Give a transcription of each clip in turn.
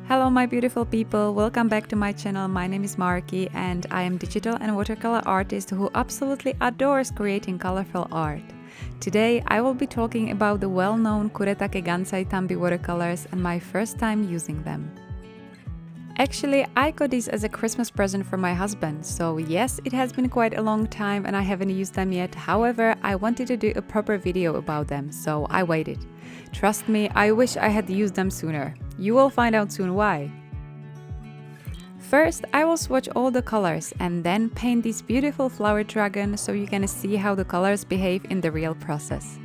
Hello my beautiful people, welcome back to my channel. My name is Markie and I am digital and watercolor artist who absolutely adores creating colorful art. Today I will be talking about the well-known Kuretake Gansai Tambi watercolors and my first time using them. Actually, I got these as a Christmas present from my husband, so yes, it has been quite a long time and I haven't used them yet. However, I wanted to do a proper video about them, so I waited. Trust me, I wish I had used them sooner. You will find out soon why. First, I will swatch all the colors and then paint this beautiful flower dragon so you can see how the colors behave in the real process.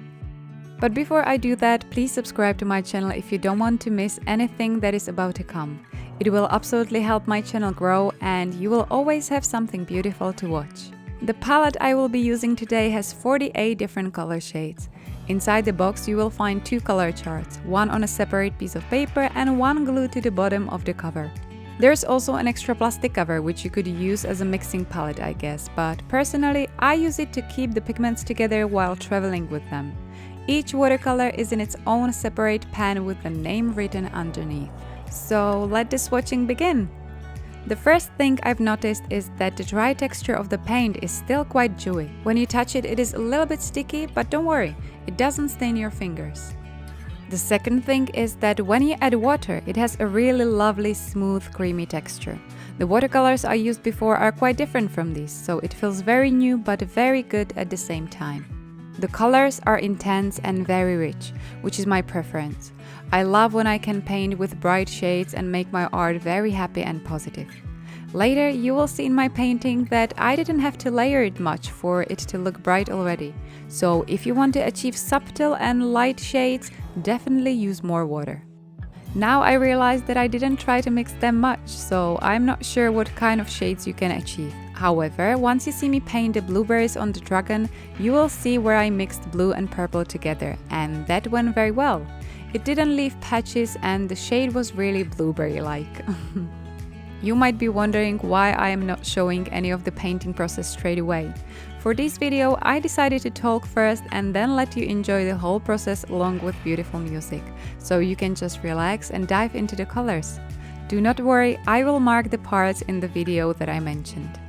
But before I do that, please subscribe to my channel if you don't want to miss anything that is about to come. It will absolutely help my channel grow and you will always have something beautiful to watch. The palette I will be using today has 48 different color shades. Inside the box you will find two color charts, one on a separate piece of paper and one glued to the bottom of the cover. There's also an extra plastic cover which you could use as a mixing palette, I guess, but personally I use it to keep the pigments together while traveling with them. Each watercolor is in its own separate pan with the name written underneath. So let the swatching begin! The first thing I've noticed is that the dry texture of the paint is still quite dewy. When you touch it, it is a little bit sticky, but don't worry, it doesn't stain your fingers. The second thing is that when you add water, it has a really lovely, smooth, creamy texture. The watercolors I used before are quite different from these, so it feels very new but very good at the same time. The colors are intense and very rich, which is my preference. I love when I can paint with bright shades and make my art very happy and positive. Later you will see in my painting that I didn't have to layer it much for it to look bright already. So if you want to achieve subtle and light shades, definitely use more water. Now I realize that I didn't try to mix them much, so I'm not sure what kind of shades you can achieve. However, once you see me paint the blueberries on the dragon, you will see where I mixed blue and purple together, and that went very well. It didn't leave patches and the shade was really blueberry-like. You might be wondering why I am not showing any of the painting process straight away. For this video, I decided to talk first and then let you enjoy the whole process along with beautiful music, so you can just relax and dive into the colors. Do not worry, I will mark the parts in the video that I mentioned.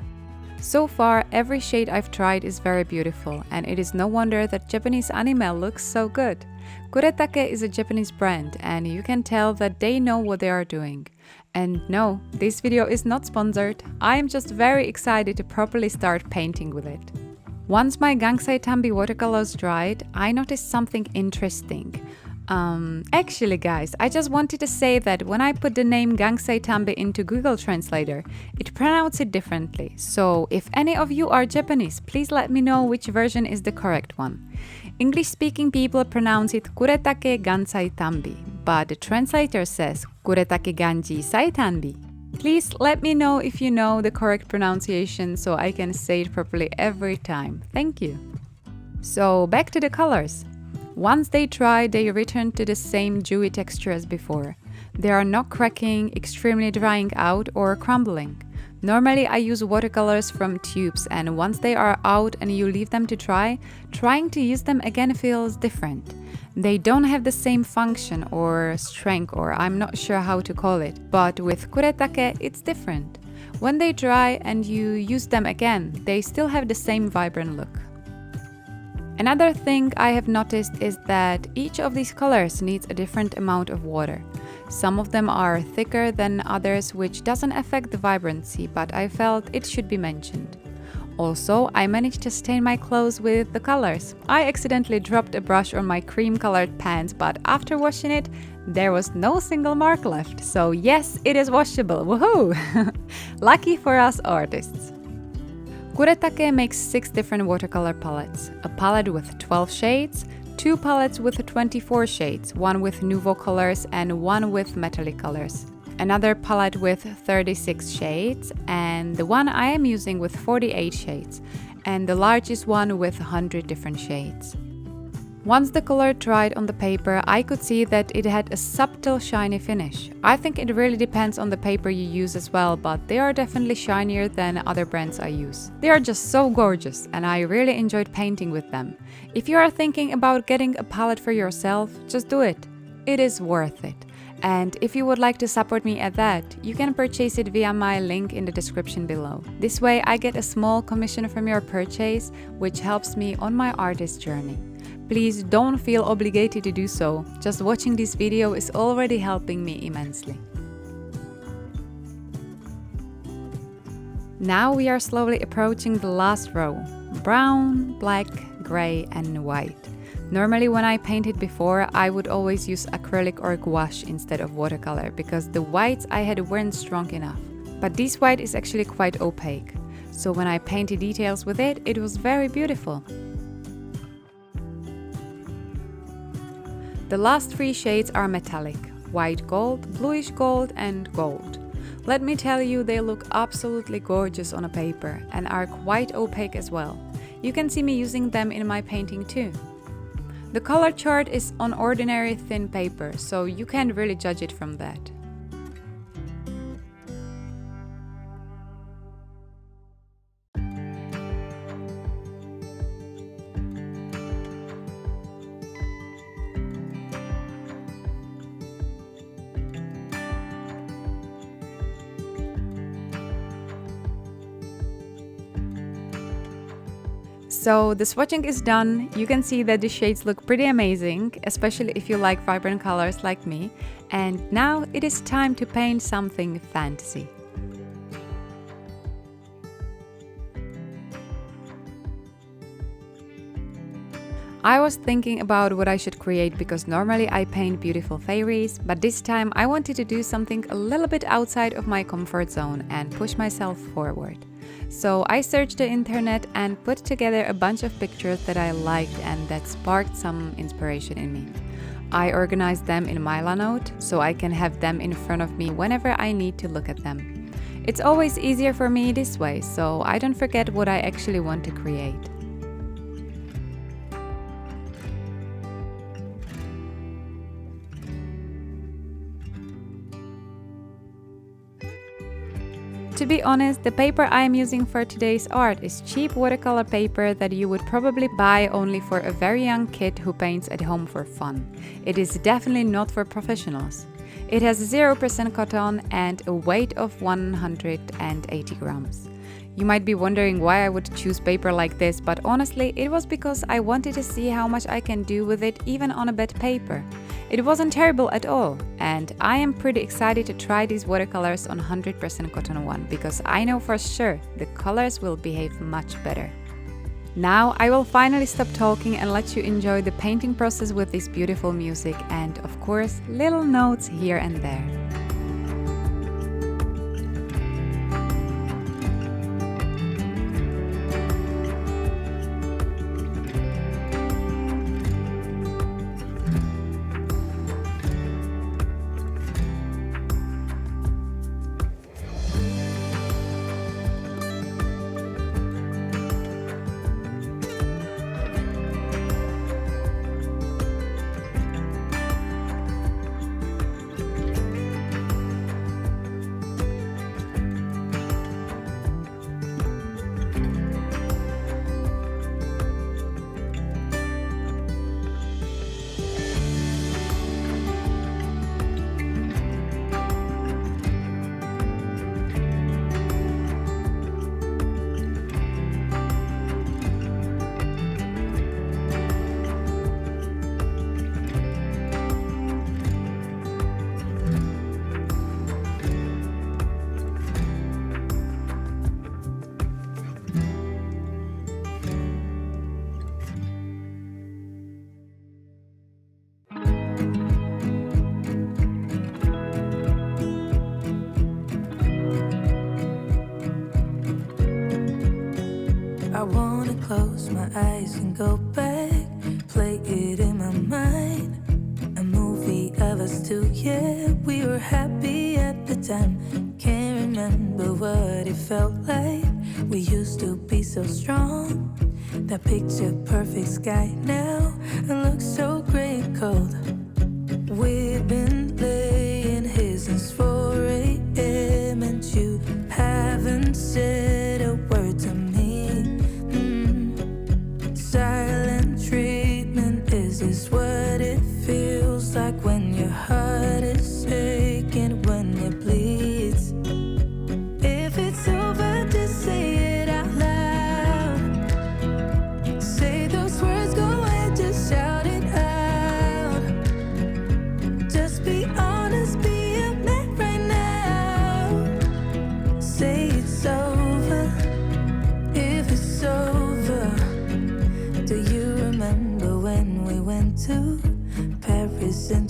So far, every shade I've tried is very beautiful, and it is no wonder that Japanese anime looks so good. Kuretake is a Japanese brand, and you can tell that they know what they are doing. And no, this video is not sponsored, I am just very excited to properly start painting with it. Once my Gansai Tambi watercolors dried, I noticed something interesting. Actually guys, I just wanted to say that when I put the name Gansai Tambi into Google Translator, it pronounced it differently. So if any of you are Japanese, please let me know which version is the correct one. English-speaking people pronounce it Kuretake Gansai Tambi, but the translator says Kuretake Gansai Tambi. Please let me know if you know the correct pronunciation so I can say it properly every time. Thank you. So back to the colors. Once they dry, they return to the same dewy texture as before. They are not cracking, extremely drying out or crumbling. Normally I use watercolors from tubes, and once they are out and you leave them to dry, trying to use them again feels different. They don't have the same function or strength, or I'm not sure how to call it, but with Kuretake it's different. When they dry and you use them again, they still have the same vibrant look. Another thing I have noticed is that each of these colors needs a different amount of water. Some of them are thicker than others, which doesn't affect the vibrancy, but I felt it should be mentioned. Also, I managed to stain my clothes with the colors. I accidentally dropped a brush on my cream-colored pants, but after washing it, there was no single mark left. So yes, it is washable, woohoo! Lucky for us artists. Kuretake makes 6 different watercolor palettes, a palette with 12 shades, 2 palettes with 24 shades, one with nouveau colors and one with metallic colors, another palette with 36 shades, and the one I am using with 48 shades, and the largest one with 100 different shades. Once the color dried on the paper, I could see that it had a subtle shiny finish. I think it really depends on the paper you use as well, but they are definitely shinier than other brands I use. They are just so gorgeous and I really enjoyed painting with them. If you are thinking about getting a palette for yourself, just do it. It is worth it. And if you would like to support me at that, you can purchase it via my link in the description below. This way I get a small commission from your purchase, which helps me on my artist journey. Please don't feel obligated to do so, just watching this video is already helping me immensely. Now we are slowly approaching the last row: brown, black, grey and white. Normally when I painted before, I would always use acrylic or gouache instead of watercolor because the whites I had weren't strong enough. But this white is actually quite opaque, so when I painted details with it, it was very beautiful. The last three shades are metallic: white gold, bluish gold and gold. Let me tell you, they look absolutely gorgeous on a paper and are quite opaque as well. You can see me using them in my painting too. The color chart is on ordinary thin paper, so you can't really judge it from that. So the swatching is done. You can see that the shades look pretty amazing, especially if you like vibrant colors like me. And now it is time to paint something fantasy. I was thinking about what I should create because normally I paint beautiful fairies, but this time I wanted to do something a little bit outside of my comfort zone and push myself forward. So I searched the internet and put together a bunch of pictures that I liked and that sparked some inspiration in me. I organized them in Milanote so I can have them in front of me whenever I need to look at them. It's always easier for me this way, so I don't forget what I actually want to create. To be honest, the paper I am using for today's art is cheap watercolor paper that you would probably buy only for a very young kid who paints at home for fun. It is definitely not for professionals. It has 0% cotton and a weight of 180 grams. You might be wondering why I would choose paper like this, but honestly, it was because I wanted to see how much I can do with it even on a bad paper. It wasn't terrible at all, and I am pretty excited to try these watercolors on 100% cotton one, because I know for sure the colors will behave much better. Now I will finally stop talking and let you enjoy the painting process with this beautiful music and, of course, little notes here and there. I wanna close my eyes and go back, play it in my mind. A movie of us two, yeah, we were happy at the time. Can't remember what it felt like. We used to be so strong. That picture perfect sky now, it looks so gray and cold. We've been laying here since 4 a.m. and you haven't said a word to me. Silent treatment, is this what it feels like when your heart is sick?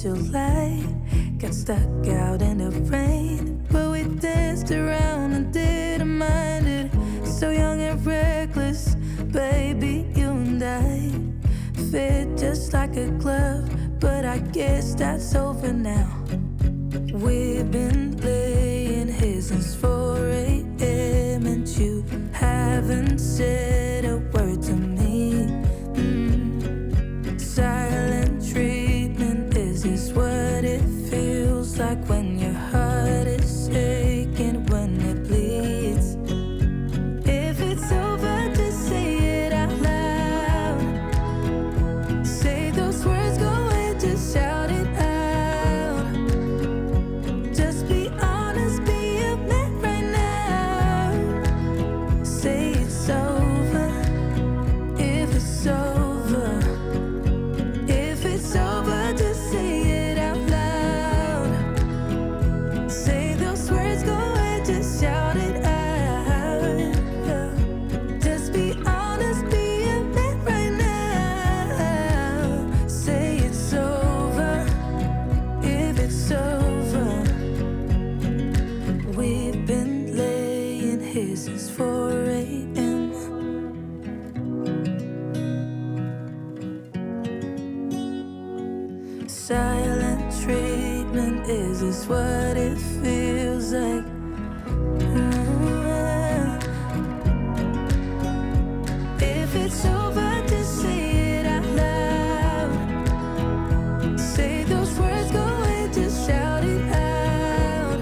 July. Got stuck out in the rain, but we danced around and didn't mind it. So young and reckless, baby, you and I fit just like a glove, but I guess that's over now. We've been laying here since 4 a.m. and you haven't said a word to me. Silent treatment, is this what it feels like when your heart is aching, when it bleeds? If it's over, just say it out loud. Say those words, go and just shout it out. Just be honest, be a man right now. Say it's over, if it's over. If it's over, just say it out loud. Say those words, go and just shout it out. Just be honest, be a man right now. Say it's over, if it's over. We've been laying here since 4 a.m. Silent treatment, is this what it feels like? If it's over, just say it out loud. Say those words, go and just shout it out.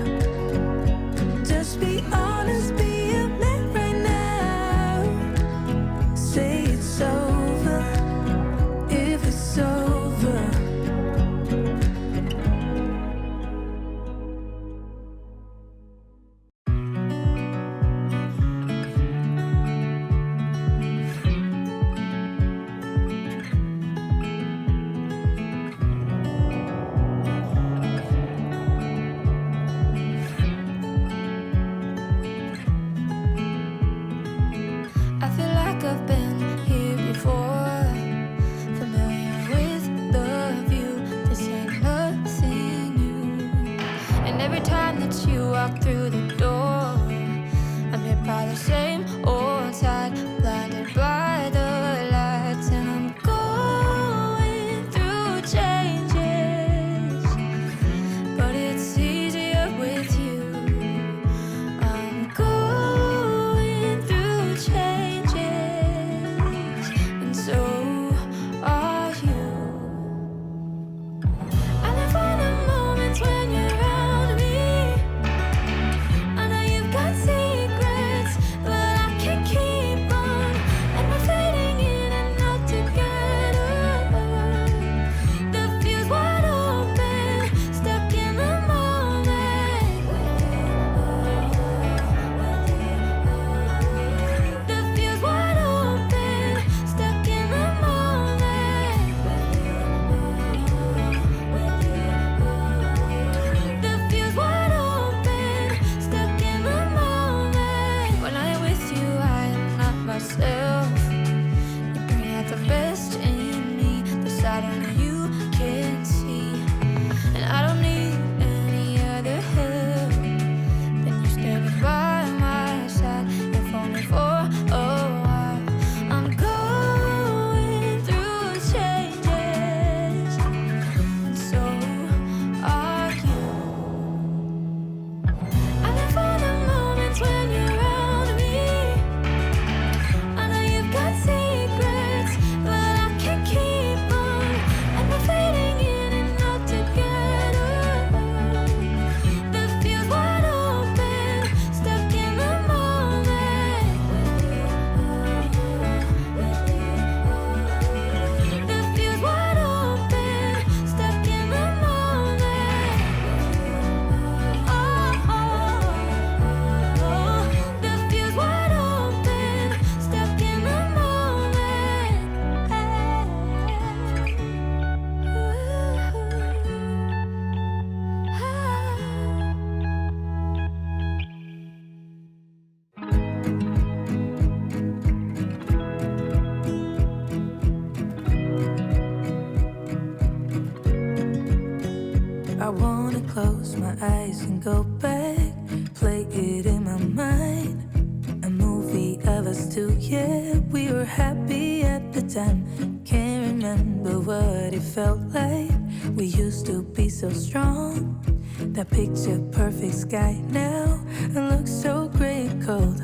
Just be honest, be a man right now. Say it's over, if it's over. I feel like I've been here before, familiar with the view. This ain't nothing new. And every time that you walk through the door, I'm hit by the same old tide, blinded by the lights, and I'm going through changes, but it's easier with you. I'm going through changes, and so are you. I live on the moments when you're around me. I know you've got secrets, but I close my eyes and go back, play it in my mind. A movie of us two, yeah, we were happy at the time. Can't remember what it felt like. We used to be so strong. That picture perfect sky now, it looks so gray and cold.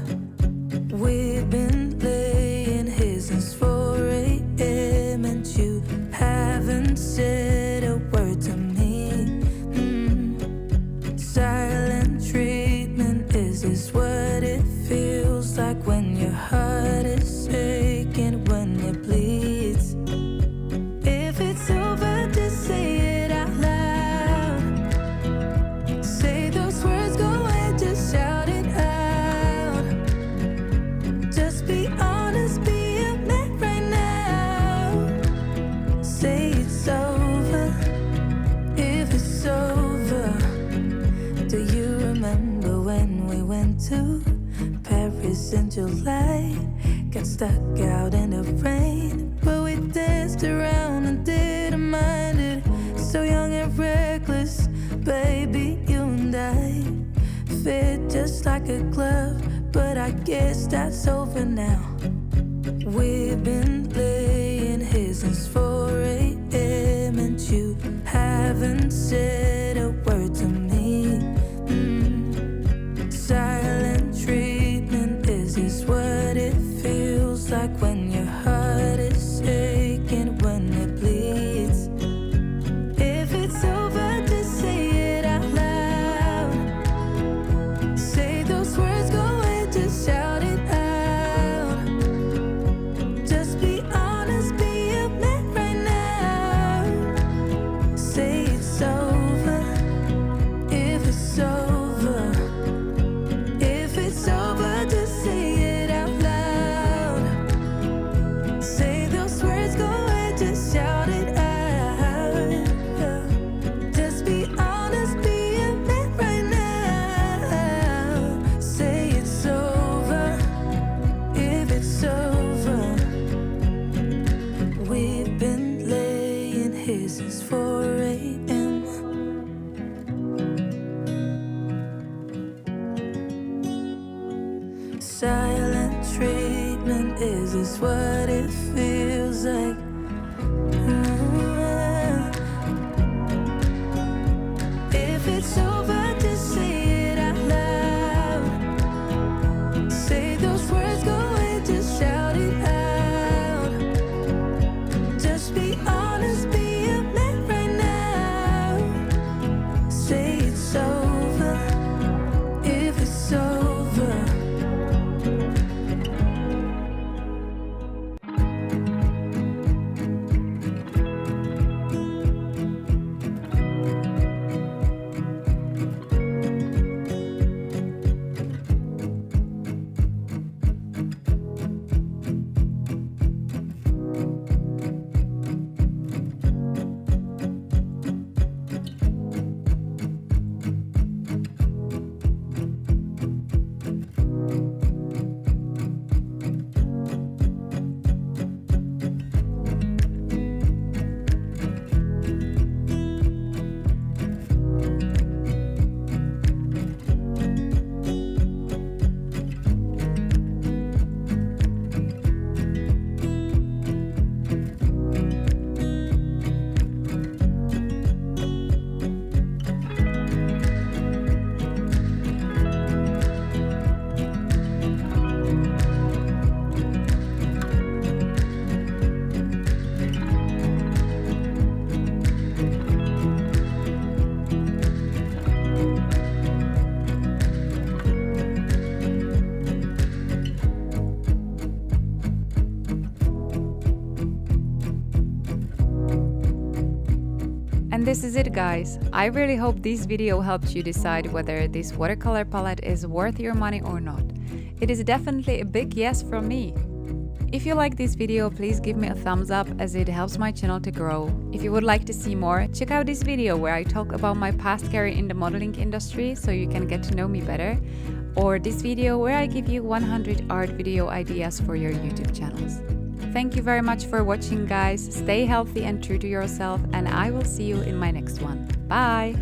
We've been laying here since 4 a.m. and you haven't said a word to me. Silent treatment, is this what it feels like when your heart is aching, when it bleeds? If it's over, just say it out loud. Say those words, go ahead, just shout it out. Just be honest, be a man right now. Say it's over, if it's over. Do you remember when we went to Paris in July? Got stuck out in the rain, but we danced around and didn't mind it. So young and reckless, baby, you and I fit just like a glove, but I guess that's over now. We've been laying here since 4 a.m. and you haven't said a word to me. Silent treatment, is this what it feels like when your heart is aching, when it bleeds? If it's over, just say it out loud. Say those words, go ahead, just shout it out. Just be honest, be a man right now. Say it's over, if it's over. If it's over, just say it out loud. Say those words, go ahead, just shout it out. Just be honest, be a man right now. Say it's over, if it's over. We've been laying here since 4 a.m. Silent treatment, is this what it feels like? If it's over, just say it out loud. Say those words, go ahead, just shout it out. Just be honest, be a man right now. Say it's over, if it's over. And this is it, guys. I really hope this video helped you decide whether this watercolor palette is worth your money or not. It is definitely a big yes from me. If you like this video, please give me a thumbs up as it helps my channel to grow. If you would like to see more, check out this video where I talk about my past career in the modeling industry so you can get to know me better, or this video where I give you 100 art video ideas for your YouTube channels. Thank you very much for watching, guys. Stay healthy and true to yourself, and I will see you in my next one. Bye!